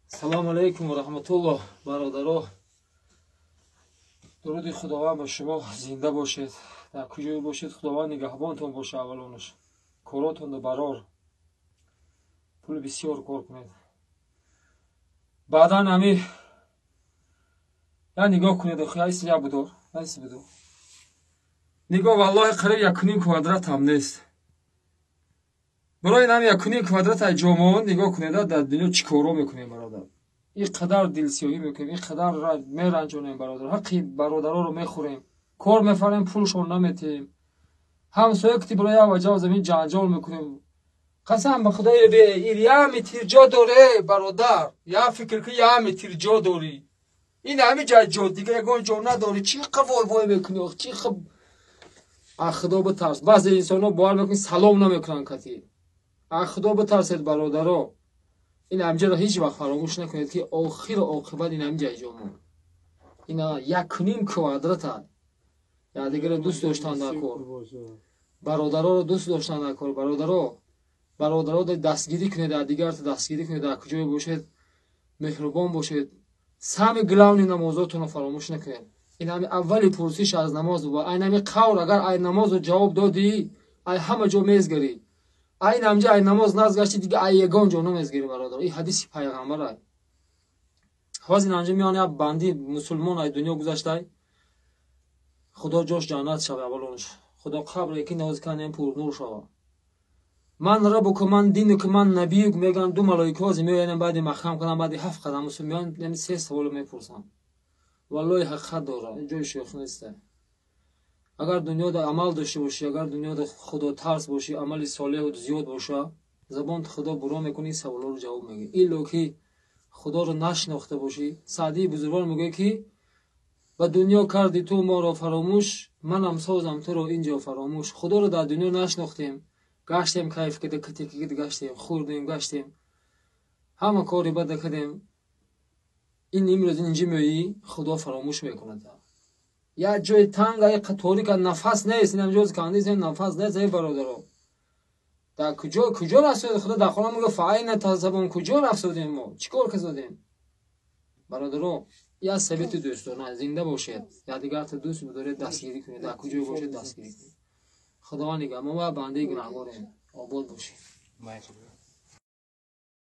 سلام علیکم و رحمت الله برادران. درود خداوند با شما. زنده باشید، در کجای باشید خداوند نگهبانتون باشه. اولونش کاراتون رو برار پول بسیار کار کنید. بعدا همی یا نگاه کنید خیلی یا بدور نگاه والله قریب 1.5 کوادرات هم نیست. برای نمی 1.5 کوادرات جامعه نگاه کنید در دنیا چی کارو میکنیم برادر. این قدر دلسیاهی میکنیم، این قدر میرنجونیم برادر. حقی برادرها رو میخوریم، کار میفریم پولشون نمیتیم، همسایه کتی برای وجه زمین جنجال میکنیم. قسم به خدای به این یه متر جا داره برادر. یا فکر که یه متر جا داری، این همه جا دیگه یگان جا نداری. چی قوای وای میکنی؟ چی خدا بترس. بعضی انسانا باور میکنی سلام نمیکنن کتی. خدا بترسید برادرها. این همجا را هیچ وقت فراموش نکنید که آخر عاقبت این همجا جامون اینا 1.5 کوادرات یا دیگر دوست داشتن نکن. برادرها رو دوست داشتن نکن. برادرها دستگیری کنید، در دیگر دستگیری کنید، در کجای باشید مهربان باشید. سهم گلاون نمازاتون رو فراموش نکنید. این همه اولی پرسش از نماز و این همه قول اگر این نماز رو جواب دادی ای همه جا میزگری. این همجا این نماز نزگشتی دیگه ای یگان جا نمیزگری برادر. این حدیث پیغمبر است. خواست این همجا میانه بندی مسلمان ای دنیا گذشته خدا جاش جنت شوه. اولونش خدا قبر یکی ناز کنه پر نور شوه. من رب که من دین که من نبی میگن دو ملائکه ها میان بعد مخام کنن بعد 7 قدم مسلمان یعنی 3 سوال میپرسن. والله حقیقت داره، اینجا شوخی نیست. اگر دنیا دا عمل داشته باشی، اگر دنیا دا خدا ترس باشی، عمل صالح و زیاد باشه، زبان خدا برو میکنی سوالا رو جواب میگی. این لوکی خدا رو نشناخته باشی. سعدی بزرگوار میگه که و دنیا کردی تو ما را فراموش، منم سازم تو رو اینجا فراموش. خدا رو در دنیا نشناختیم، گشتیم کیف کده کتی گشتیم، خوردیم گشتیم، همه کاری بد کردیم. این امروز اینجا میایی خدا فراموش میکنه. یا جای تنگ ای قطوری که نفس نیست. این همجوز کندی زین نفس نیست. ای برادرها در کجا رسید خدا در قرآن میگه فاین تذبون. کجا رفتیم ما؟ چیکار کردیم برادرها؟ یا ثابت دوستانه زنده باشید یا دیگر تا دوست بدارید دستگیری کنید. در کجا باشید دستگیری کنید. خدا نگهدار ما و بنده گناهکاریم. آباد باشید.